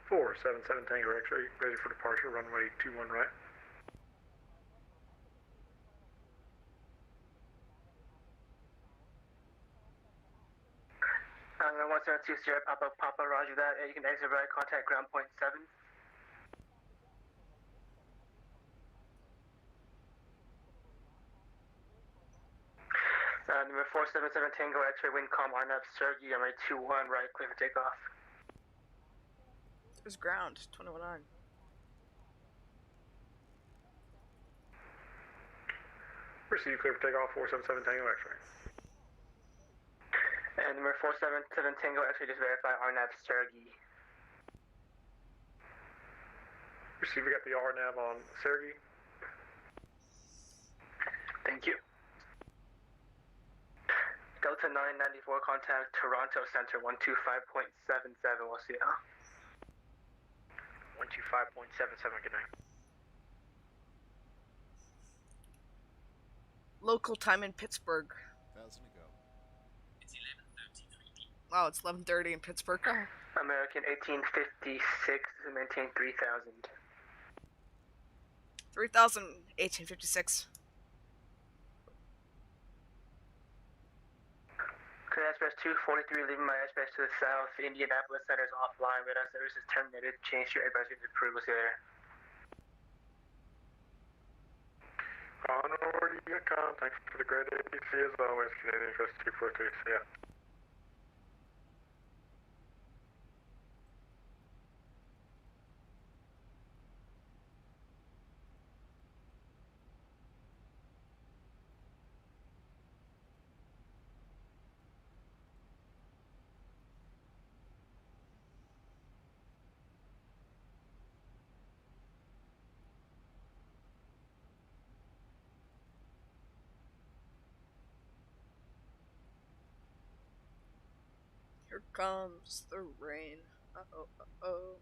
Four, 77 Tango X-ray, ready for departure, runway 21 right. Number 172, Sierra, Papa, roger that. You can exit right, contact ground point 7. Number 477 Tango X-ray Windcom RNAV Sergey, I'm ready 2-1 right, clear for takeoff. There's ground, 21-9. Receive clear for takeoff, 477 Tango X-ray. And number 477 Tango X-ray, just verify RNAV Sergey. Receive, we got the RNAV on Sergey. Thank you. Delta 994, contact Toronto Center 125.77, we'll see you. 125.77, good night. Local time in Pittsburgh. 1,000 to go. It's 11:33. Wow, it's 11:30 in Pittsburgh. American 1856, maintain 3,000. 3,000, 1856. Clear Express 243, leaving my Express to the south. Indianapolis Center is offline. Radar service is terminated. Change to advisory approved. We'll see you there. Onward, Yukon. Thanks for the great APC as always. Canadian Express 243. See ya. Here comes the rain. Uh-oh, uh-oh.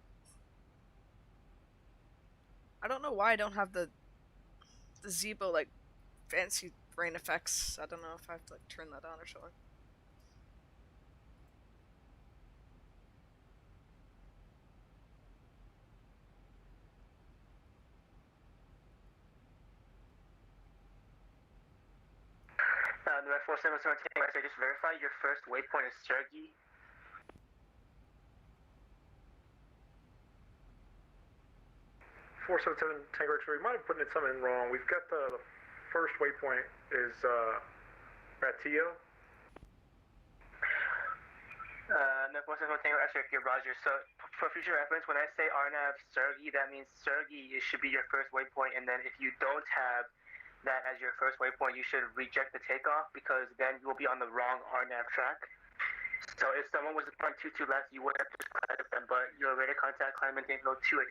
I don't know why I don't have the Zibo, like, fancy rain effects. I don't know if I have to, like, turn that on or something. Number 477, I just verify your first waypoint is Sergey. Tango X-ray. We might have put something wrong. We've got the first waypoint is Ratio. No, 477 Tango X-ray here, Roger. So for future reference, when I say RNAV Sergey, that means Sergey should be your first waypoint, and then if you don't have that as your first waypoint, you should reject the takeoff because then you will be on the wrong RNAV track. So if someone was to point 22 left, you would have to contact them, but your radar contact climb maintain flow 280.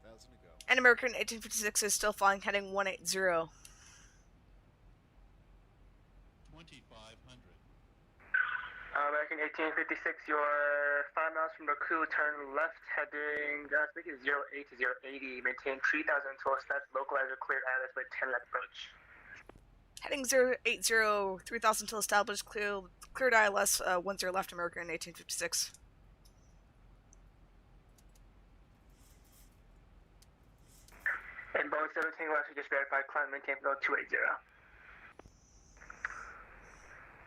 1,000 to go. And American 1856 is still flying, heading 180. 2,500. American 1856, you're 5 miles from the crew, turn left, heading, I think it's 08 to 080, maintain 3,000 until steps, localizer cleared ILS with 10 left approach. Heading 080, 3,000 till established, cleared ILS, 10 left, American 1856. And Boeing 17 will actually just verify climb maintain flow 280.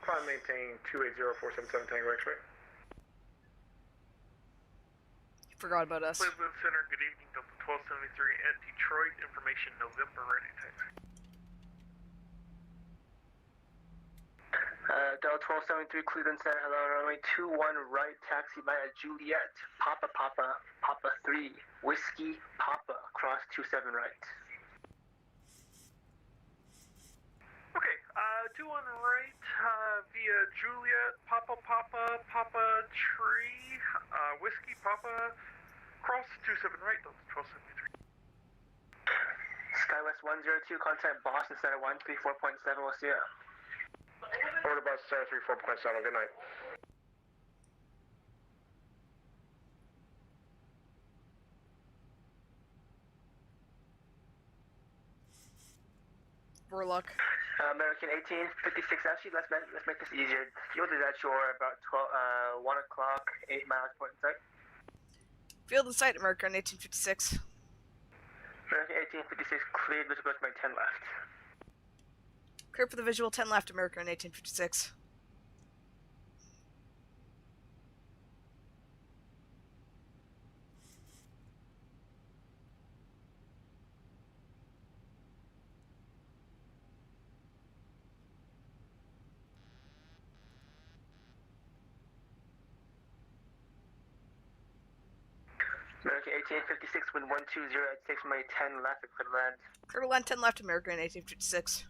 Climb maintain 280, 477 Tango X-ray. Forgot about us. Cleveland Center, good evening, Delta 1273 at Detroit. Information November, ready taxi. Delta 1273 Cleveland Center, hello, runway 21 right, taxi via Juliet, Papa 3, Whiskey Papa, cross 27 right. Okay, 21 right, via Juliet, Papa, Tree, Whiskey, Papa, cross 27 right, Delta 1273. SkyWest 102, contact Boston Center 134.7, we'll see ya. Order bus 34.7, good night. Warlock. American 1856, actually, let's make this easier. Field is at your about 1 o'clock, 8 miles point in sight. Field in sight, American 1856. American 1856, cleared, visible to my 10 left. Clear for the visual, 10 left, American 1856. American 1856, wind 120 at 6 May 10 left at clear land. Clear to land 10 left, American 1856.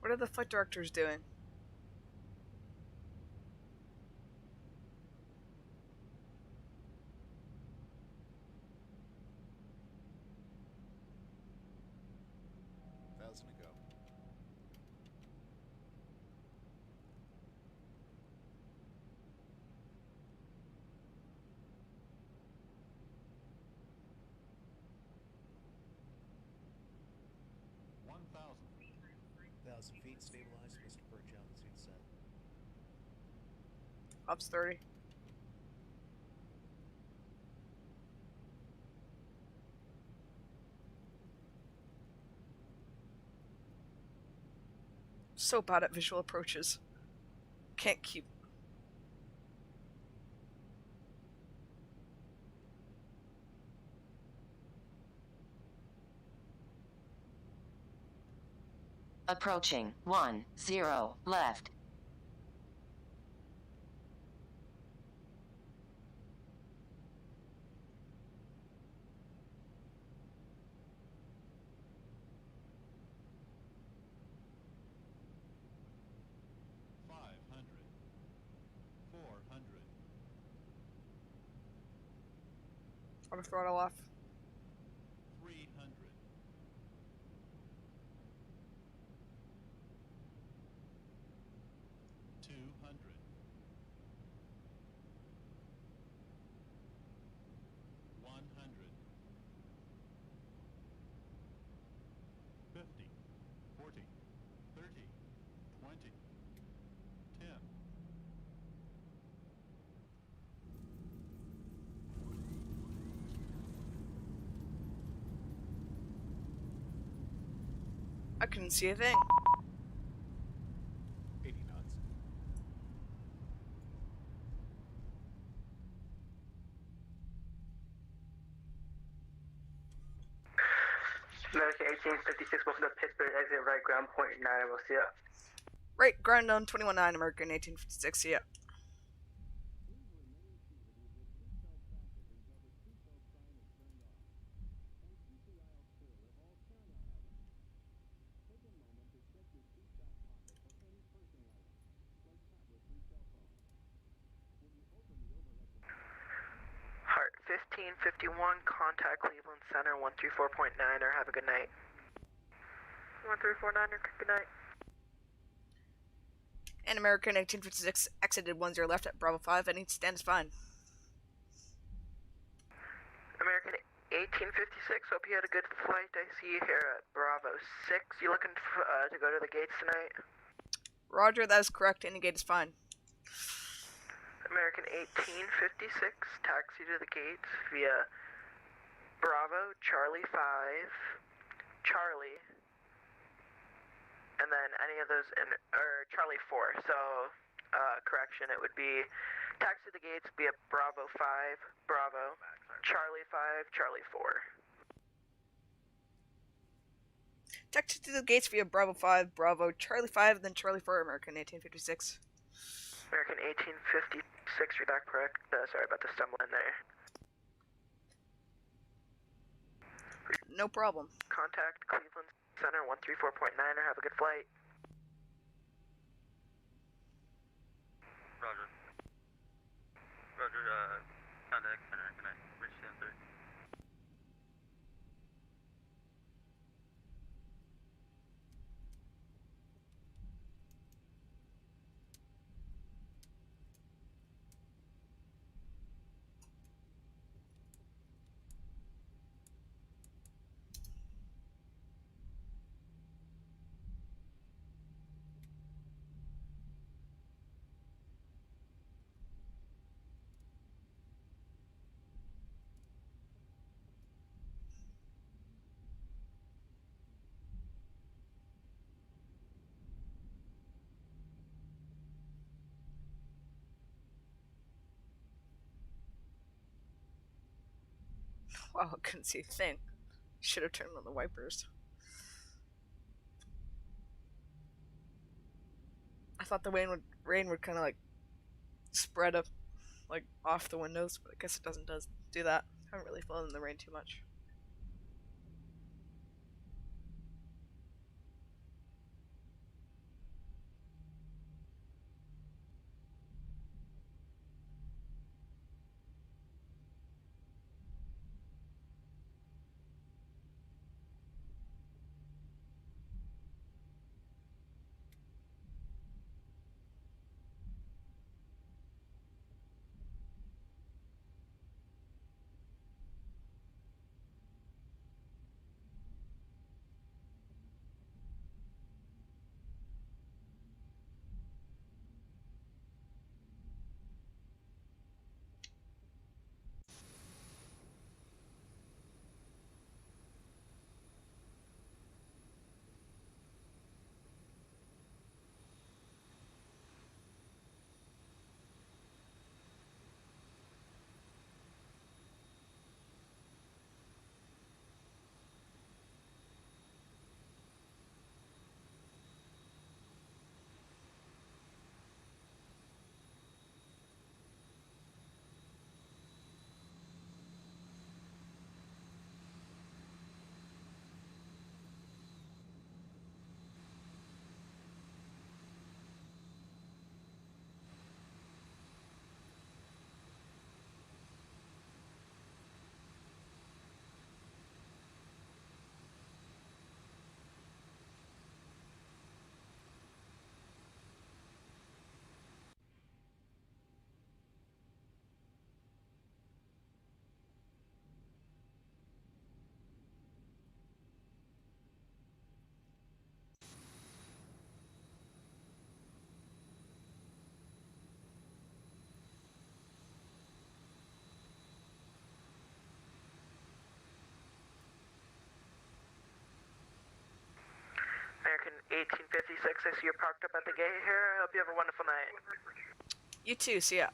What are the flight directors doing? Thousand to go. Thousand feet stabilized, Mr. Perch, altitude set. Ops 30. So bad at visual approaches. Can't keep. Approaching 10 left. Auto throttle off. 300. 200. 100. 50. 40. 30. 20. 10. I couldn't see a thing. 80 knots. American 1856, welcome to Pittsburgh, exit right ground point 9, we'll see ya. Right, ground on 21-9, American 1856, yeah. Heart 1551, contact Cleveland Center 134.9er, have a good night. 1349er, good night. And American 1856 exited 10 left at Bravo 5, and each stand is fine. American 1856, hope you had a good flight. I see you here at Bravo 6. You looking to go to the gates tonight? Roger, that is correct. Any gate is fine. American 1856, taxi to the gates via Bravo, Charlie 5, Charlie, and then any of those, or Charlie 4. So, correction, it would be taxi to the gates via Bravo 5, Bravo, Charlie 5, Charlie 4. Taxi to the gates via Bravo 5, Bravo, Charlie 5, then Charlie 4, American 1856. American 1856, you're back correct. Sorry about the stumble in there. No problem. Contact Cleveland Center 134.9er, have a good flight. Roger. Roger, contact center, good night. Reach 10-3. Wow, I couldn't see a thing. Should have turned on the wipers. I thought the rain would kind of like spread up, like off the windows, but I guess it doesn't do that. I haven't really flown in the rain too much. American 1856, I see you're parked up at the gate here. I hope you have a wonderful night. You too, see ya.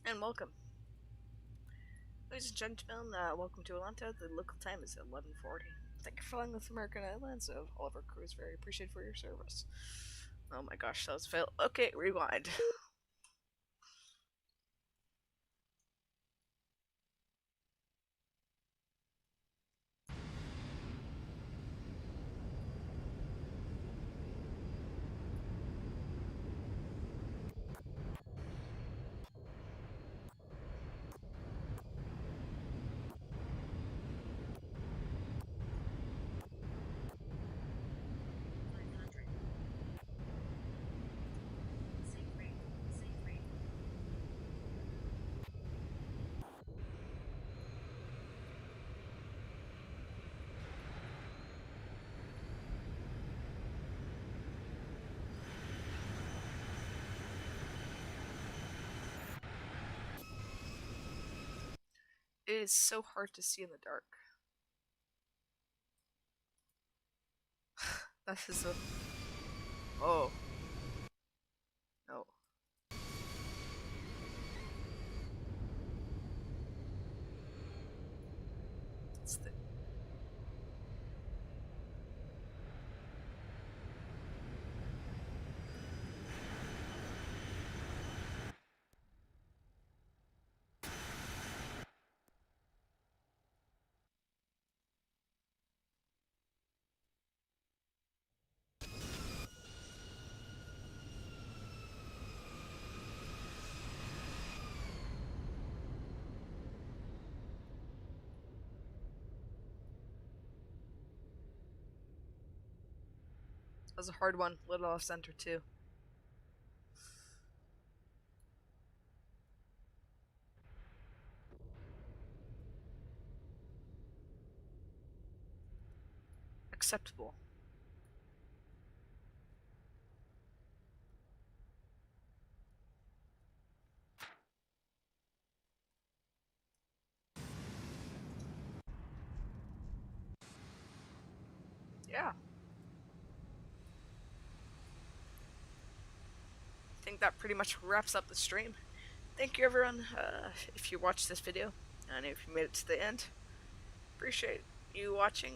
And welcome. Ladies and gentlemen, welcome to Atlanta. The local time is 11:40. Thank you for flying with American Airlines. All of our crew is very appreciated for your service. Oh my gosh, that was a fail. Okay, rewind. It is so hard to see in the dark. That is a... Oh. No. It's the... was a hard one. Little off center too. Acceptable. Yeah. I think that pretty much wraps up the stream. Thank you everyone if you watched this video and if you made it to the end. Appreciate you watching.